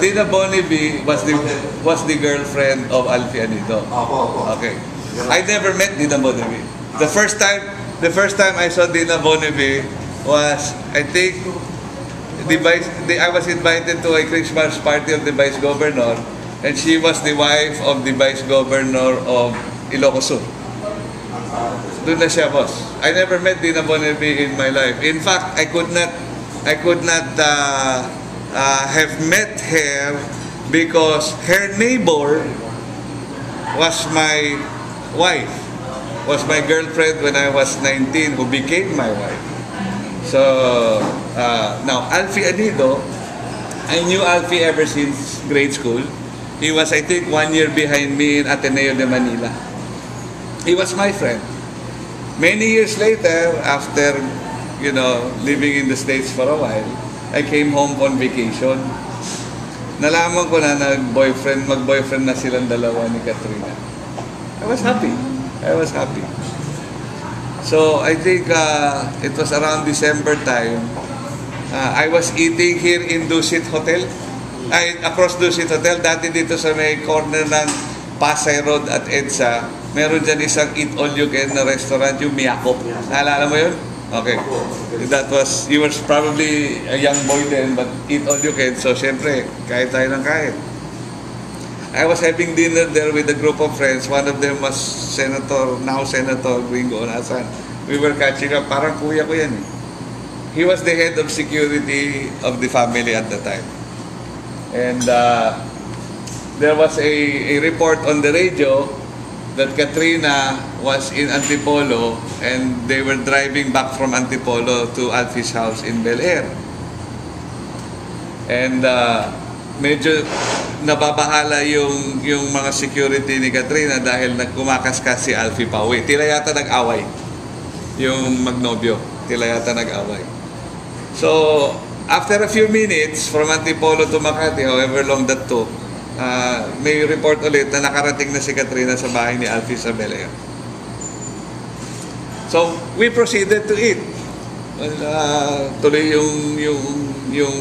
Dina Bonnevie was the girlfriend of Alfie Anido. Opo. Okay. I never met Dina Bonnevie. The first time I saw Dina Bonnevie was, I think, I was invited to a Christmas party of the Vice Governor, and she was the wife of the Vice Governor of Ilocos Sur. Doon na siya, boss. I never met Dina Bonnevie in my life. In fact, I could not have met her because her neighbor was my wife, was my girlfriend when I was 19, who became my wife. So, now, Alfie Anido, I knew Alfie ever since grade school. He was, I think, 1 year behind me in Ateneo de Manila. He was my friend. Many years later, after, living in the States for a while, I came home on vacation. Nalaman ko na mag-boyfriend na silang dalawa ni Katrina. I was happy. So, I think it was around December time. I was eating here in Dusit Hotel. Across Dusit Hotel. Dati dito sa may corner ng Pasay Road at EDSA, meron dyan isang Eat All You Can na restaurant, yung Miyako. Naalala mo yun? Okay. You were probably a young boy then, but Eat All You Can. So, syempre, kahit tayo ng kahit. I was having dinner there with a group of friends. One of them was now Senator Gringo Onasan. We were catching up. Parang kuya ko yan eh. He was the head of security of the family at the time. And there was a report on the radio that Katrina was in Antipolo and they were driving back from Antipolo to Alfie's house in Bel Air. And medyo nababahala yung mga security ni Katrina dahil nagkumakaskas si Alfie pauwi. Tila yata nag-away yung magnobyo. Tila yata nag-away. So, after a few minutes from Antipolo to Makati, however long that took, may report ulit na nakarating na si Katrina sa bahay ni Alfie sa Bel Air. So, we proceeded to eat. Tuloy yung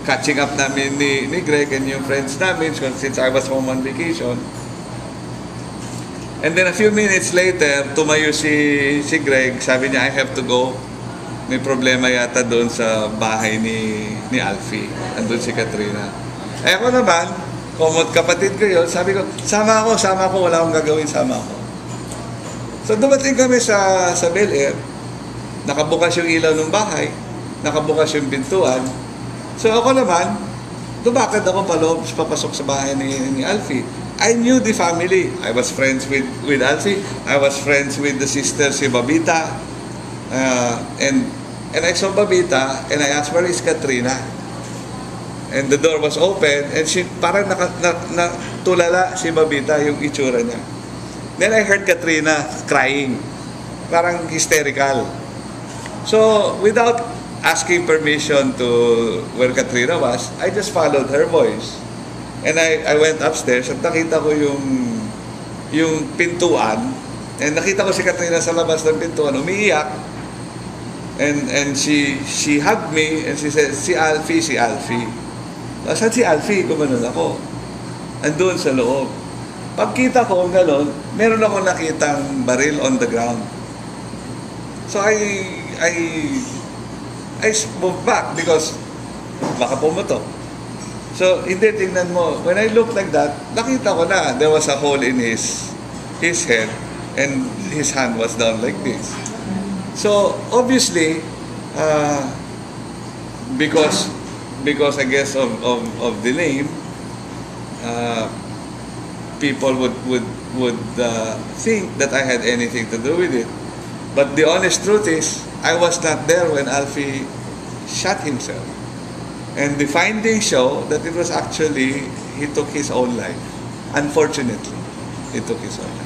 catching up namin ni Greg and yung friends namin since I was home on vacation. And then a few minutes later, tumayo si Greg. Sabi niya, I have to go. May problema yata doon sa bahay ni Alfie. Andun si Katrina. Eh ako naman, komod kapatid ko yun, sabi ko, sama ako, wala akong gagawin, sama ako. So dumating kami sa Bel Air. Nakabukas yung ilaw ng bahay. Nakabukas yung pintuan. So ako naman, dumakad ako papasok sa bahay ni Alfie. I knew the family. I was friends with Alfie. I was friends with the sister, si Babita. And I saw Babita and I asked, where is Katrina? And the door was open and she parang natulala si Babita yung itsura niya. Then I heard Katrina crying. Parang hysterical. So, without asking permission to where Katrina was, I just followed her voice. And I went upstairs at nakita ko yung pintuan. And nakita ko si Katrina sa labas ng pintuan, umiiyak. And she hugged me and she said, si Alfie. Saan si Alfie? Gumanon ako. Andun sa loob. Pagkita ko gano'n, meron ako nakitang baril on the ground. So I moved back because baka pumatok. So, hindi, tingnan mo. When I looked like that, nakita ko na there was a hole in his head and his hand was down like this. So, obviously, because I guess of the name, people would think that I had anything to do with it. But the honest truth is, I was not there when Alfie shot himself. And the findings show that it was actually, he took his own life. Unfortunately, he took his own life.